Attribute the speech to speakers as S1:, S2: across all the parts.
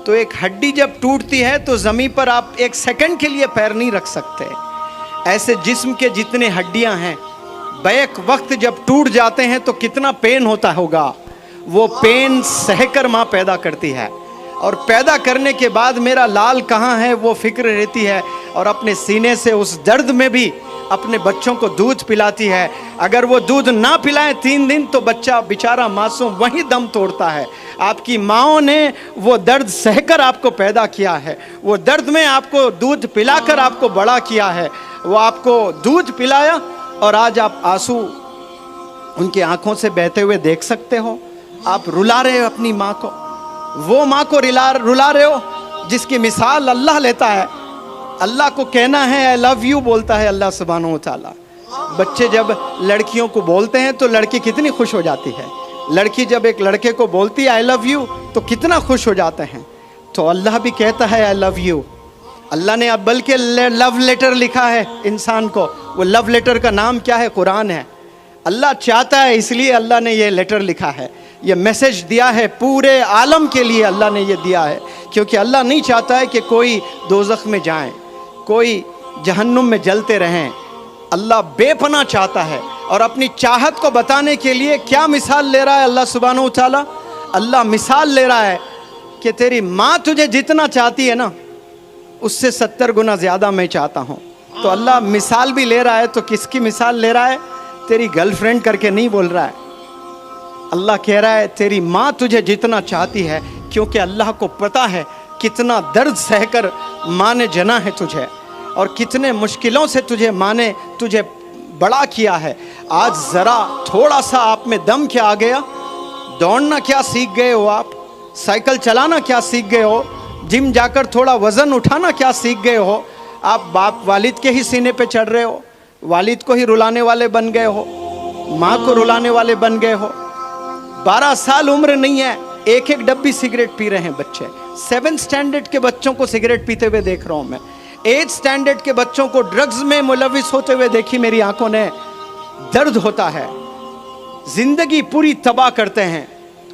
S1: तो एक हड्डी जब टूटती है तो ज़मीन पर आप एक सेकंड के लिए पैर नहीं रख सकते। ऐसे जिस्म के जितने हड्डियां हैं बैक वक्त जब टूट जाते हैं तो कितना पेन होता होगा। वो पेन सहकर माँ पैदा करती है, और पैदा करने के बाद मेरा लाल कहाँ है वो फिक्र रहती है, और अपने सीने से उस दर्द में भी अपने बच्चों को दूध पिलाती है। अगर वो दूध ना पिलाएं 3 दिन तो बच्चा बेचारा मासूम वहीं दम तोड़ता है। आपकी माँओं ने वो दर्द सहकर आपको पैदा किया है, वो दर्द में आपको दूध पिलाकर आपको बड़ा किया है। वो आपको दूध पिलाया और आज आप आंसू उनकी आंखों से बहते हुए देख सकते हो। आप रुला रहे हो अपनी माँ को, वो माँ को रुला रहे हो जिसकी मिसाल अल्लाह लेता है। अल्लाह को कहना है आई लव यू बोलता है अल्लाह सुब्हानहू व तआला। बच्चे जब लड़कियों को बोलते हैं तो लड़की कितनी खुश हो जाती है। लड़की जब एक लड़के को बोलती है आई लव यू तो कितना खुश हो जाते हैं। तो अल्लाह भी कहता है आई लव यू। अल्लाह ने अब बल्कि लव लेटर लिखा है इंसान को। वो लव लेटर का नाम क्या है? कुरान है। अल्लाह चाहता है इसलिए अल्लाह ने ये लेटर लिखा है, ये मैसेज दिया है पूरे आलम के लिए। अल्लाह ने ये दिया है क्योंकि अल्लाह नहीं चाहता है कि कोई दोज़ख में जाएं, कोई जहन्नुम में जलते रहें। अल्लाह बेपनाह चाहता है, और अपनी चाहत को बताने के लिए क्या मिसाल ले रहा है अल्लाह सुब्हानहू व तआला? अल्लाह मिसाल ले रहा है कि तेरी माँ तुझे जितना चाहती है ना उससे 70 गुना ज़्यादा मैं चाहता हूँ। तो अल्लाह मिसाल भी ले रहा है। तो किसकी मिसाल ले रहा है? तेरी गर्लफ्रेंड करके नहीं बोल रहा है। अल्लाह कह रहा है तेरी माँ तुझे जितना चाहती है, क्योंकि अल्लाह को पता है कितना दर्द सहकर माँ ने जना है तुझे, और कितने मुश्किलों से तुझे माँ ने तुझे बड़ा किया है। आज ज़रा थोड़ा सा आप में दम क्या आ गया? दौड़ना क्या सीख गए हो आप? साइकिल चलाना क्या सीख गए हो? जिम जाकर थोड़ा वज़न उठाना क्या सीख गए हो? आप बाप वालिद के ही सीने पे चढ़ रहे हो, वालिद को ही रुलाने वाले बन गए हो, माँ को रुलाने वाले बन गए हो। 12 साल उम्र नहीं है, एक एक डब्बी सिगरेट पी रहे हैं बच्चे। 7th स्टैंडर्ड के बच्चों को सिगरेट पीते हुए देख रहा हूँ मैं। 8th स्टैंडर्ड के बच्चों को ड्रग्स में मुलविस होते हुए देखी मेरी आंखों ने। दर्द होता है, जिंदगी पूरी तबाह करते हैं।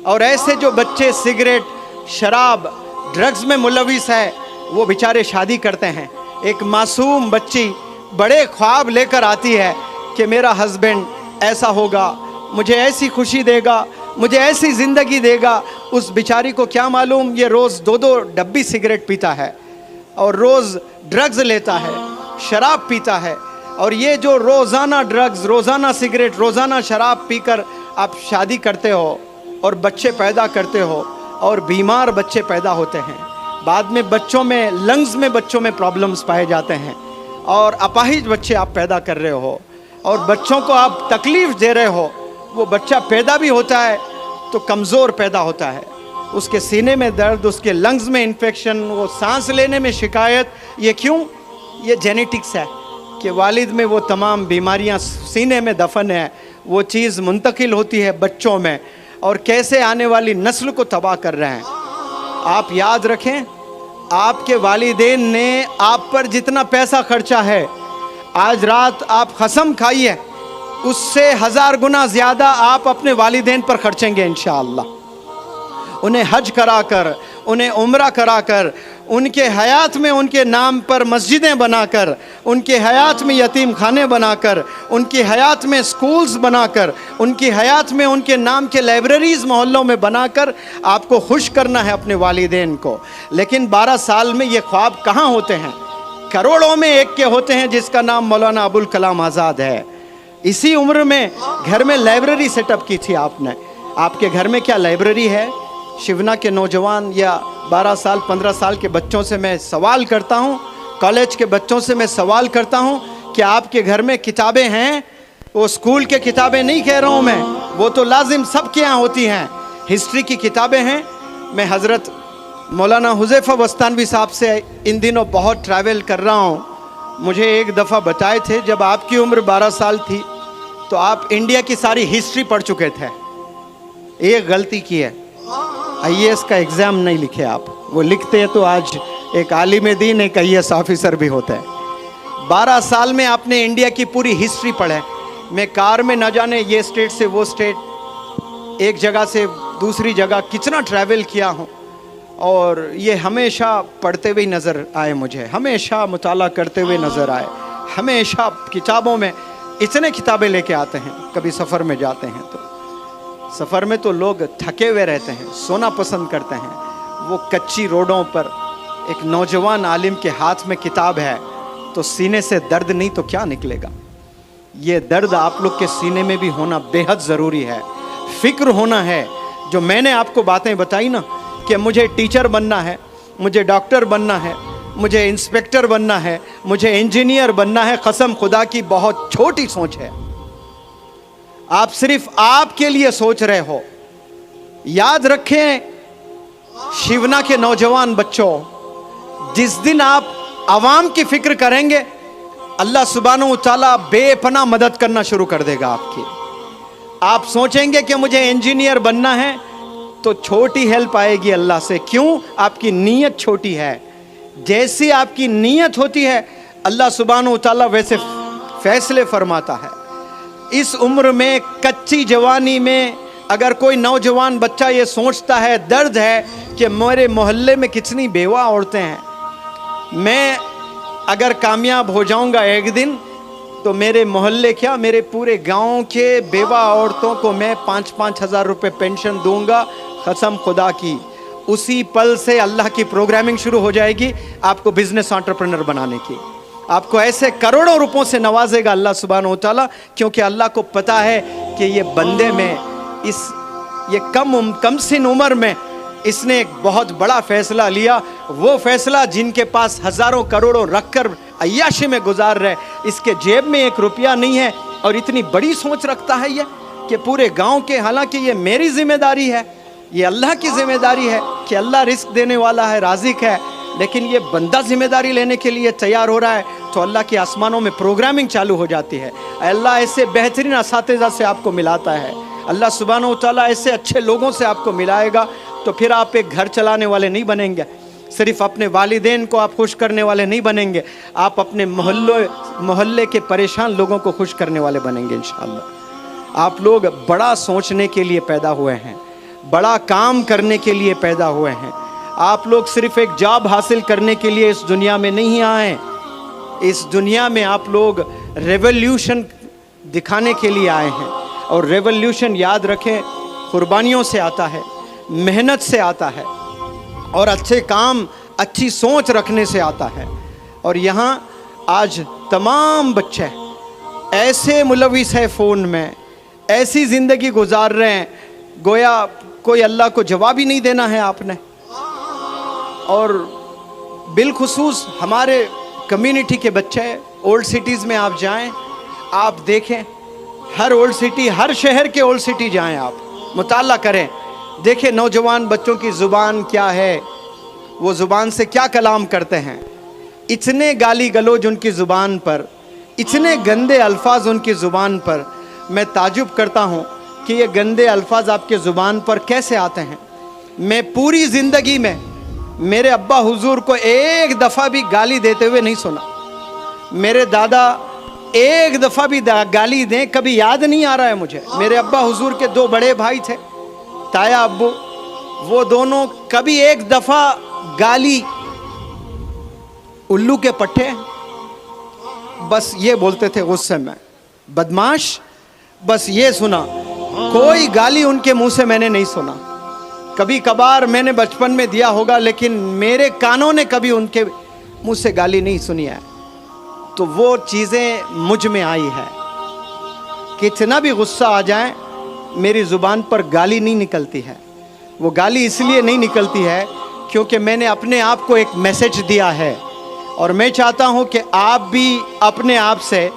S1: और ऐसे जो बच्चे सिगरेट, शराब, ड्रग्स में मुलविस है वो बेचारे शादी करते हैं। एक मासूम बच्ची बड़े ख्वाब लेकर आती है कि मेरा हस्बैंड ऐसा होगा, मुझे ऐसी खुशी देगा, मुझे ऐसी ज़िंदगी देगा। उस बेचारी को क्या मालूम ये रोज़ 2-2 डब्बी सिगरेट पीता है, और रोज़ ड्रग्स लेता है, शराब पीता है। और ये जो रोज़ाना ड्रग्स, रोज़ाना सिगरेट, रोज़ाना शराब पीकर आप शादी करते हो और बच्चे पैदा करते हो, और बीमार बच्चे पैदा होते हैं। बाद में बच्चों में, लंग्स में बच्चों में प्रॉब्लम्स पाए जाते हैं, और अपाहिज बच्चे आप पैदा कर रहे हो, और बच्चों को आप तकलीफ़ दे रहे हो। वो बच्चा पैदा भी होता है तो कमज़ोर पैदा होता है, उसके सीने में दर्द, उसके लंग्स में इन्फेक्शन, वो सांस लेने में शिकायत। ये क्यों? ये जेनेटिक्स है कि वालिद में वो तमाम बीमारियां सीने में दफन है। वो चीज़ मुंतकिल होती है बच्चों में, और कैसे आने वाली नस्ल को तबाह कर रहे हैं। आप याद रखें, आपके वालिदैन ने आप पर जितना पैसा खर्चा है, आज रात आप कसम खाइए उससे 1000 गुना ज़्यादा आप अपने वालिदैन पर खर्चेंगे इंशाअल्लाह। उन्हें हज कराकर, उन्हें उम्रा कराकर, उनके हयात में उनके नाम पर मस्जिदें बनाकर, उनके हयात में यतीम खाने बनाकर, उनकी हयात में स्कूल्स बनाकर, उनकी हयात में उनके नाम के लाइब्रेरीज़ मोहल्लों में बनाकर आपको खुश करना है अपने वालिदैन को। लेकिन 12 साल में ये ख्वाब कहाँ होते हैं? करोड़ों में एक के होते हैं जिसका नाम मौलाना अबुल कलाम आज़ाद है। इसी उम्र में घर में लाइब्रेरी सेटअप की थी आपने। आपके घर में क्या लाइब्रेरी है? शिवना के नौजवान या 12 साल 15 साल के बच्चों से मैं सवाल करता हूँ, कॉलेज के बच्चों से मैं सवाल करता हूँ कि आपके घर में किताबें हैं? वो स्कूल के किताबें नहीं कह रहा हूँ मैं, वो तो लाजिम सबके यहाँ होती हैं। हिस्ट्री की किताबें हैं। मैं हज़रत मौलाना हुज़ैफ़ा वस्तानवी साहब से इन दिनों बहुत ट्रैवल कर रहा हूँ। मुझे एक दफ़ा बताए थे जब आपकी उम्र 12 साल थी तो आप इंडिया की सारी हिस्ट्री पढ़ चुके थे। एक गलती की है, IAS का एग्ज़ाम नहीं लिखे आप। वो लिखते हैं तो आज एक आलिम दीन, एक IAS ऑफिसर भी होता है। 12 साल में आपने इंडिया की पूरी हिस्ट्री पढ़े। मैं कार में न जाने ये स्टेट से वो स्टेट, एक जगह से दूसरी जगह कितना ट्रैवल किया हूँ। और ये हमेशा पढ़ते हुए नज़र आए, मुझे हमेशा मुताला करते हुए नज़र आए, हमेशा किताबों में इतने किताबें लेके आते हैं। कभी सफ़र में जाते हैं तो सफ़र में तो लोग थके हुए रहते हैं, सोना पसंद करते हैं। वो कच्ची रोडों पर एक नौजवान आलिम के हाथ में किताब है तो सीने से दर्द नहीं तो क्या निकलेगा। ये दर्द आप लोग के सीने में भी होना बेहद ज़रूरी है, फ़िक्र होना है। जो मैंने आपको बातें बताई ना कि मुझे टीचर बनना है, मुझे डॉक्टर बनना है, मुझे इंस्पेक्टर बनना है, मुझे इंजीनियर बनना है, कसम खुदा की बहुत छोटी सोच है। आप सिर्फ आपके लिए सोच रहे हो। याद रखें शिवना के नौजवान बच्चों, जिस दिन आप आवाम की फिक्र करेंगे अल्लाह सुब्हानहू व तआला बेपनाह मदद करना शुरू कर देगा आपकी। आप सोचेंगे कि मुझे इंजीनियर बनना है तो छोटी हेल्प आएगी अल्लाह से। क्यों? आपकी नीयत छोटी है। जैसी आपकी नीयत होती है अल्लाह सुब्हानहू व तआला वैसे फैसले फरमाता है। इस उम्र में, कच्ची जवानी में अगर कोई नौजवान बच्चा ये सोचता है, दर्द है कि मेरे मोहल्ले में कितनी बेवा औरतें हैं, मैं अगर कामयाब हो जाऊंगा एक दिन तो मेरे मोहल्ले क्या मेरे पूरे गांव के बेवा औरतों को मैं 5-5 हज़ार रुपये पेंशन दूंगा, कसम खुदा की। उसी पल से अल्लाह की प्रोग्रामिंग शुरू हो जाएगी आपको बिजनेस एंटरप्रेन्योर बनाने की। आपको ऐसे करोड़ों रुपयों से नवाजेगा अल्लाह सुब्हानहू व तआला, क्योंकि अल्लाह को पता है कि ये बंदे में ये कम सिन उम्र में इसने एक बहुत बड़ा फैसला लिया। वो फैसला जिनके पास हज़ारों करोड़ों रखकर अय्याशी में गुजार रहे, इसके जेब में 1 रुपया नहीं है और इतनी बड़ी सोच रखता है ये कि पूरे गांव के, हालांकि ये मेरी जिम्मेदारी है, ये अल्लाह की जिम्मेदारी है कि अल्लाह रिस्क देने वाला है, राज़िक है, लेकिन ये बंदा जिम्मेदारी लेने के लिए तैयार हो रहा है तो अल्लाह के आसमानों में प्रोग्रामिंग चालू हो जाती है। अल्लाह ऐसे बेहतरीन असातिज़ा से आपको मिलाता है, अल्लाह सुब्हानहू व तआला ऐसे अच्छे लोगों से आपको मिलाएगा। तो फिर आप एक घर चलाने वाले नहीं बनेंगे, सिर्फ अपने वालिदैन को आप खुश करने वाले नहीं बनेंगे, आप अपने मोहल्ले के परेशान लोगों को खुश करने वाले बनेंगे इंशाअल्लाह। आप लोग बड़ा सोचने के लिए पैदा हुए हैं, बड़ा काम करने के लिए पैदा हुए हैं। आप लोग सिर्फ एक जॉब हासिल करने के लिए इस दुनिया में नहीं आए। इस दुनिया में आप लोग रेवोल्यूशन दिखाने के लिए आए हैं, और रेवोल्यूशन याद रखें कुर्बानियों से आता है, मेहनत से आता है, और अच्छे काम, अच्छी सोच रखने से आता है। और यहाँ आज तमाम बच्चे ऐसे मुलविस है फ़ोन में, ऐसी ज़िंदगी गुजार रहे हैं गोया कोई अल्लाह को जवाब ही नहीं देना है आपने। और बिलखुसूस हमारे कम्युनिटी के बच्चे, ओल्ड सिटीज़ में आप जाएं, आप देखें, हर ओल्ड सिटी, हर शहर के ओल्ड सिटी जाएं, आप मुताला करें, देखें नौजवान बच्चों की ज़ुबान क्या है, वो ज़ुबान से क्या कलाम करते हैं। इतने गाली गलौज उनकी ज़ुबान पर, इतने गंदे अल्फाज उनकी ज़ुबान पर। मैं ताजुब करता हूँ कि ये गंदे अल्फाज आपके ज़ुबान पर कैसे आते हैं। मैं पूरी ज़िंदगी में मेरे अब्बा हुजूर को एक दफ़ा भी गाली देते हुए नहीं सुना। मेरे दादा एक दफ़ा भी गाली दें कभी याद नहीं आ रहा है मुझे। मेरे अब्बा हुजूर के 2 बड़े भाई थे, ताया अब्बू, वो दोनों कभी एक दफ़ा गाली, उल्लू के पट्टे, बस ये बोलते थे गुस्से में, बदमाश, बस ये सुना। कोई गाली उनके मुंह से मैंने नहीं सुना। कभी कभार मैंने बचपन में दिया होगा, लेकिन मेरे कानों ने कभी उनके मुंह से गाली नहीं सुनी है। तो वो चीज़ें मुझ में आई है, कितना भी गुस्सा आ जाए मेरी ज़ुबान पर गाली नहीं निकलती है। वो गाली इसलिए नहीं निकलती है क्योंकि मैंने अपने आप को एक मैसेज दिया है, और मैं चाहता हूँ कि आप भी अपने आप से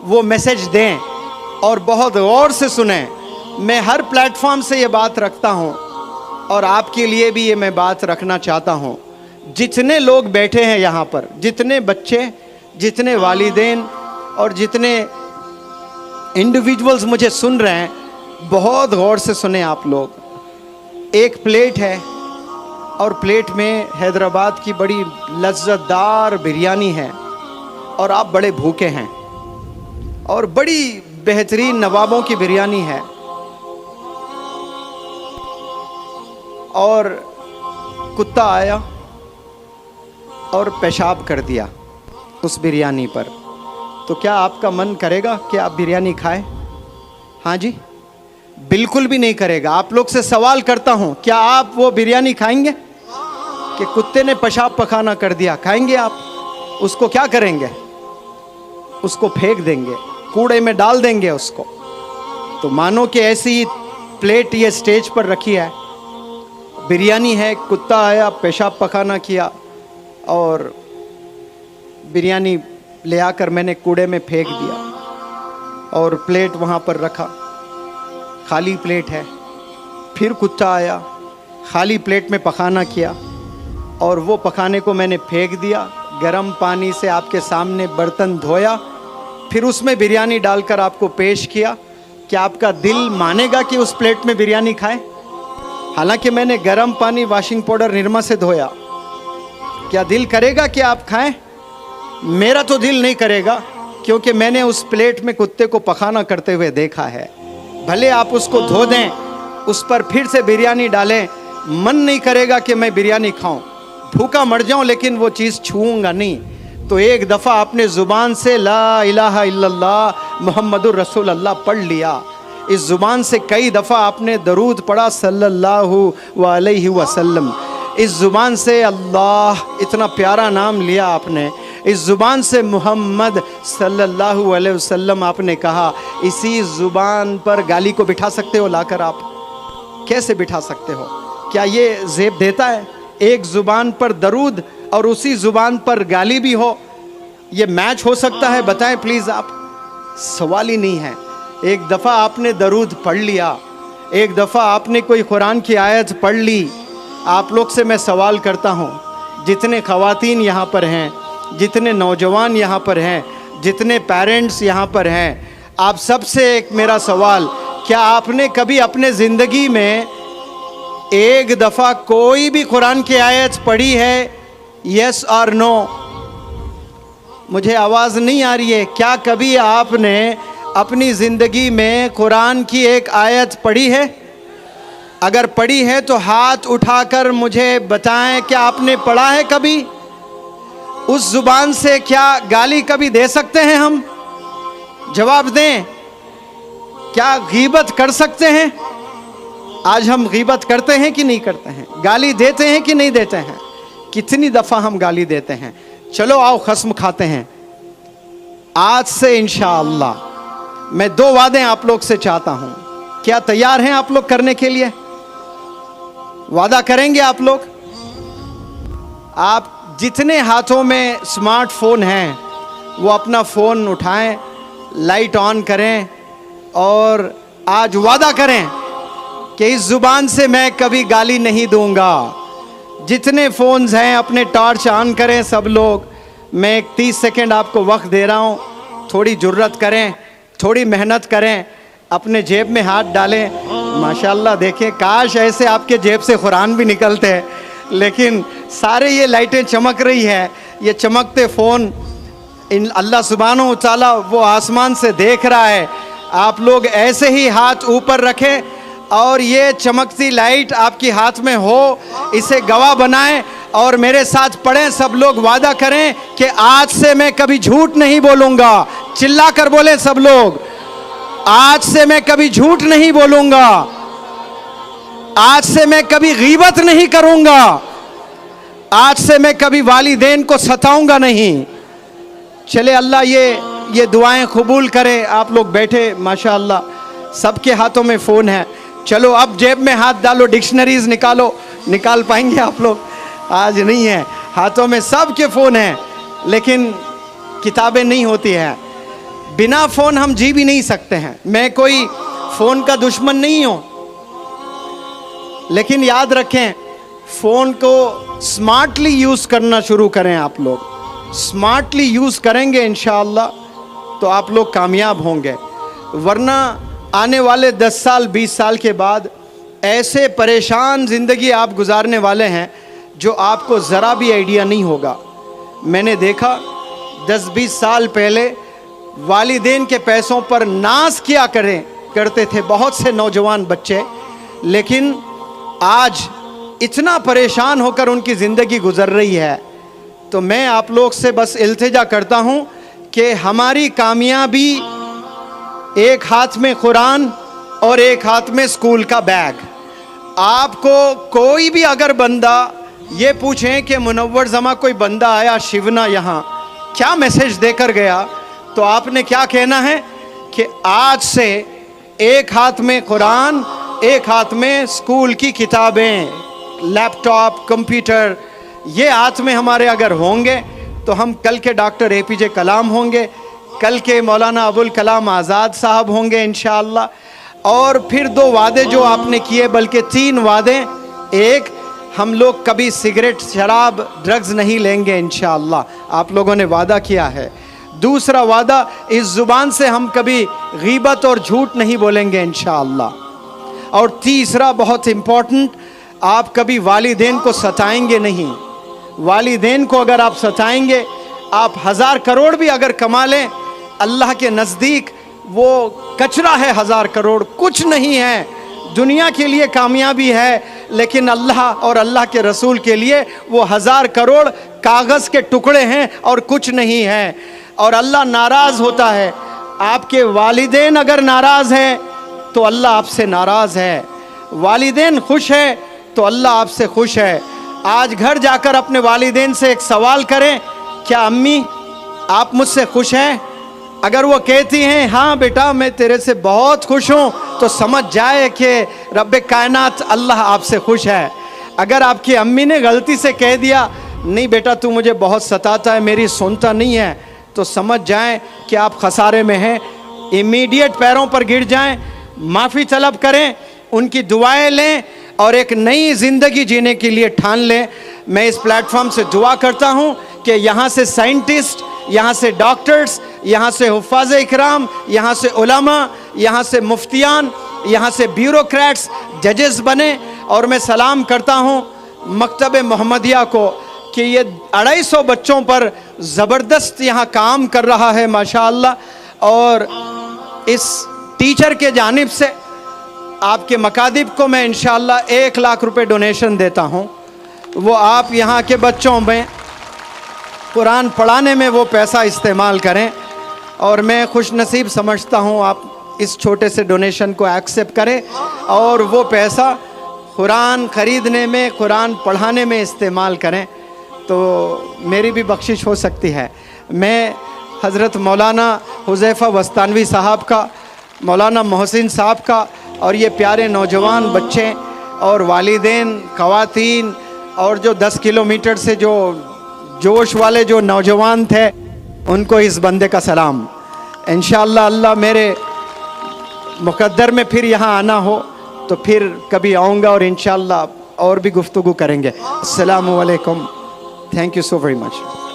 S1: वो मैसेज दें और बहुत गौर से सुनें। मैं हर प्लेटफॉर्म से ये बात रखता हूँ, और आपके लिए भी ये मैं बात रखना चाहता हूँ। जितने लोग बैठे हैं यहाँ पर, जितने बच्चे, जितने वालिदैन और जितने इंडिविजुअल्स मुझे सुन रहे हैं, बहुत गौर से सुने आप लोग। एक प्लेट है और प्लेट में हैदराबाद की बड़ी लज्जतदार बिरयानी है, और आप बड़े भूखे हैं, और बड़ी बेहतरीन नवाबों की बिरयानी है, और कुत्ता आया और पेशाब कर दिया उस बिरयानी पर, तो क्या आपका मन करेगा कि आप बिरयानी खाएं? हाँ जी, बिल्कुल भी नहीं करेगा। आप लोग से सवाल करता हूं, क्या आप वो बिरयानी खाएंगे कि कुत्ते ने पेशाब पखाना कर दिया? खाएंगे आप? उसको क्या करेंगे? उसको फेंक देंगे, कूड़े में डाल देंगे उसको। तो मानो कि ऐसी प्लेट ये स्टेज पर रखी है, बिरयानी है, कुत्ता आया, पेशाब पखाना किया और बिरयानी ले आकर मैंने कूड़े में फेंक दिया और प्लेट वहाँ पर रखा, खाली प्लेट है। फिर कुत्ता आया, खाली प्लेट में पखाना किया और वो पखाने को मैंने फेंक दिया। गर्म पानी से आपके सामने बर्तन धोया, फिर उसमें बिरयानी डालकर आपको पेश किया। क्या आपका दिल मानेगा कि उस प्लेट में बिरयानी खाएं? हालांकि मैंने गर्म पानी, वॉशिंग पाउडर, निरमा से धोया। क्या दिल करेगा कि आप खाएं? मेरा तो दिल नहीं करेगा, क्योंकि मैंने उस प्लेट में कुत्ते को पखाना करते हुए देखा है। भले आप उसको धो दें, उस पर फिर से बिरयानी डालें, मन नहीं करेगा कि मैं बिरयानी खाऊं। भूखा मर जाऊं लेकिन वो चीज़ छूऊंगा नहीं। तो एक दफ़ा आपने ज़ुबान से ला इलाहा इल्लल्लाह मुहम्मदुर रसूलुल्लाह पढ़ लिया, इस ज़ुबान से कई दफ़ा आपने दरूद पढ़ा सल्लल्लाहु अलैहि वसल्लम, इस ज़ुबान से अल्लाह इतना प्यारा नाम लिया आपने, इस ज़ुबान से मोहम्मद सल्लल्लाहु अलैहि वसल्लम आपने कहा। इसी ज़ुबान पर गाली को बिठा सकते हो लाकर? आप कैसे बिठा सकते हो? क्या ये ज़ेब देता है? एक ज़ुबान पर दरूद और उसी ज़ुबान पर गाली भी हो, ये मैच हो सकता है? बताएं प्लीज़ आप। सवाल ही नहीं है। एक दफ़ा आपने दरूद पढ़ लिया, एक दफ़ा आपने कोई कुरान की आयत पढ़ ली। आप लोग से मैं सवाल करता हूँ, जितने ख़वातीन यहाँ पर हैं, जितने नौजवान यहाँ पर हैं, जितने पेरेंट्स यहाँ पर हैं, आप सबसे एक मेरा सवाल, क्या आपने कभी अपने ज़िंदगी में एक दफ़ा कोई भी कुरान की आयत पढ़ी है? यस और नो? मुझे आवाज़ नहीं आ रही है। क्या कभी आपने अपनी ज़िंदगी में कुरान की एक आयत पढ़ी है? अगर पढ़ी है तो हाथ उठाकर मुझे बताएं, क्या आपने पढ़ा है कभी? उस ज़ुबान से क्या गाली कभी दे सकते हैं हम? जवाब दें। क्या गीबत कर सकते हैं? आज हम गीबत करते हैं कि नहीं करते हैं? गाली देते हैं कि नहीं देते हैं? कितनी दफ़ा हम गाली देते हैं? चलो आओ खस्म खाते हैं। आज से इंशाअल्लाह मैं 2 वादे आप लोग से चाहता हूं। क्या तैयार हैं आप लोग करने के लिए? वादा करेंगे आप लोग? आप जितने हाथों में स्मार्टफोन हैं वो अपना फ़ोन उठाएं, लाइट ऑन करें और आज वादा करें कि इस ज़ुबान से मैं कभी गाली नहीं दूंगा। जितने फ़ोन्स हैं अपने टॉर्च ऑन करें सब लोग। मैं एक 30 सेकेंड आपको वक्त दे रहा हूँ, थोड़ी जुर्रत करें, थोड़ी मेहनत करें, अपने जेब में हाथ डालें। माशाल्लाह देखें, काश ऐसे आपके जेब से कुरान भी निकलते हैं, लेकिन सारे ये लाइटें चमक रही है, ये चमकते फ़ोन इन अल्लाह सुब्हानहू व तआला वो आसमान से देख रहा है। आप लोग ऐसे ही हाथ ऊपर रखें और ये चमकती लाइट आपकी हाथ में हो, इसे गवाह बनाएं और मेरे साथ पढ़ें। सब लोग वादा करें कि आज से मैं कभी झूठ नहीं बोलूँगा। चिल्ला कर बोले सब लोग, आज से मैं कभी झूठ नहीं बोलूँगा, आज से मैं कभी गीबत नहीं करूँगा, आज से मैं कभी वालिदैन को सताऊँगा नहीं। चले अल्लाह ये दुआएं कबूल करे। आप लोग बैठे माशाअल्लाह, सबके हाथों में फ़ोन है। चलो अब जेब में हाथ डालो, डिक्शनरीज निकालो। निकाल पाएंगे आप लोग? आज नहीं है, हाथों में सबके फ़ोन हैं, लेकिन किताबें नहीं होती हैं। बिना फ़ोन हम जी भी नहीं सकते हैं। मैं कोई फ़ोन का दुश्मन नहीं हूँ, लेकिन याद रखें, फ़ोन को स्मार्टली यूज़ करना शुरू करें। आप लोग स्मार्टली यूज़ करेंगे इंशाअल्लाह तो आप लोग कामयाब होंगे। वरना आने वाले 10 साल 20 साल के बाद ऐसे परेशान ज़िंदगी आप गुजारने वाले हैं जो आपको ज़रा भी आइडिया नहीं होगा। मैंने देखा 10-20 साल पहले वालिदैन के पैसों पर नाज किया करते थे बहुत से नौजवान बच्चे, लेकिन आज इतना परेशान होकर उनकी ज़िंदगी गुजर रही है। तो मैं आप लोग से बस इल्तिजा करता हूँ कि हमारी कामयाबी एक हाथ में कुरान और एक हाथ में स्कूल का बैग। आपको कोई भी अगर बंदा ये पूछें कि मुनव्वर जमा कोई बंदा आया शिवना यहाँ क्या मैसेज देकर गया, तो आपने क्या कहना है कि आज से एक हाथ में कुरान, एक हाथ में स्कूल की किताबें, लैपटॉप, कंप्यूटर, ये हाथ में हमारे अगर होंगे तो हम कल के डॉक्टर APJ कलाम होंगे, कल के मौलाना अबुल कलाम आज़ाद साहब होंगे इंशाअल्लाह। और फिर 2 वादे जो आपने किए, बल्कि 3 वादे, एक हम लोग कभी सिगरेट, शराब, ड्रग्स नहीं लेंगे इंशाअल्लाह, आप लोगों ने वादा किया है। दूसरा वादा, इस ज़ुबान से हम कभी गीबत और झूठ नहीं बोलेंगे इंशाअल्लाह। और तीसरा बहुत इम्पोर्टेंट, आप कभी वालिदैन को सताएंगे नहीं। वालिदैन को अगर आप सताएंगे, आप 1000 करोड़ भी अगर कमा लें, अल्लाह के नज़दीक वो कचरा है। 1000 करोड़ कुछ नहीं है, दुनिया के लिए कामयाबी है, लेकिन अल्लाह और अल्लाह के रसूल के लिए वो 1000 करोड़ कागज़ के टुकड़े हैं और कुछ नहीं है। और अल्लाह नाराज़ होता है। आपके वालिदैन अगर नाराज़ हैं तो अल्लाह आपसे नाराज़ है। वालिदैन खुश है तो अल्लाह आपसे खुश है। आज घर जाकर अपने वालिदैन से एक सवाल करें, क्या अम्मी आप मुझसे खुश हैं? अगर वो कहती हैं हाँ बेटा मैं तेरे से बहुत खुश हूँ, तो समझ जाए कि रब्बे कायनात अल्लाह आपसे खुश है। अगर आपकी अम्मी ने गलती से कह दिया नहीं बेटा तू मुझे बहुत सताता है, मेरी सुनता नहीं है, तो समझ जाएं कि आप खसारे में हैं। इमीडिएट पैरों पर गिर जाएं, माफ़ी तलब करें, उनकी दुआएं लें और एक नई ज़िंदगी जीने के लिए ठान लें। मैं इस प्लेटफॉर्म से दुआ करता हूँ कि यहाँ से साइंटिस्ट, यहाँ से डॉक्टर्स, यहाँ से हुफ़ाज़ इकराम, यहाँ से उलमा, यहाँ से मुफ्तियान, यहाँ से ब्यूरोक्रेट्स, जजेस बने। और मैं सलाम करता हूँ मकतब मोहम्मदिया को कि ये 250 बच्चों पर ज़बरदस्त यहाँ काम कर रहा है माशाअल्लाह। और इस टीचर के जानिब से आपके मकादिब को मैं इंशाअल्लाह 1 लाख रुपए डोनेशन देता हूँ। वो आप यहाँ के बच्चों में कुरान पढ़ाने में वो पैसा इस्तेमाल करें। और मैं खुश नसीब समझता हूँ आप इस छोटे से डोनेशन को एक्सेप्ट करें और वो पैसा कुरान ख़रीदने में, कुरान पढ़ाने में इस्तेमाल करें, तो मेरी भी बख्शिश हो सकती है। मैं हज़रत मौलाना हुज़ैफ़ा वस्तानवी साहब का, मौलाना मोहसिन साहब का और ये प्यारे नौजवान बच्चे और वालिदैन, ख़वातीन और जो 10 किलोमीटर से जो जोश वाले जो नौजवान थे, उनको इस बंदे का सलाम। इंशाअल्लाह अल्लाह मेरे मुक़द्दर में फिर यहाँ आना हो तो फिर कभी आऊँगा और इंशाअल्लाह और भी गुफ्तगू करेंगे। अस्सलामु अलैकुम। Thank you so very much.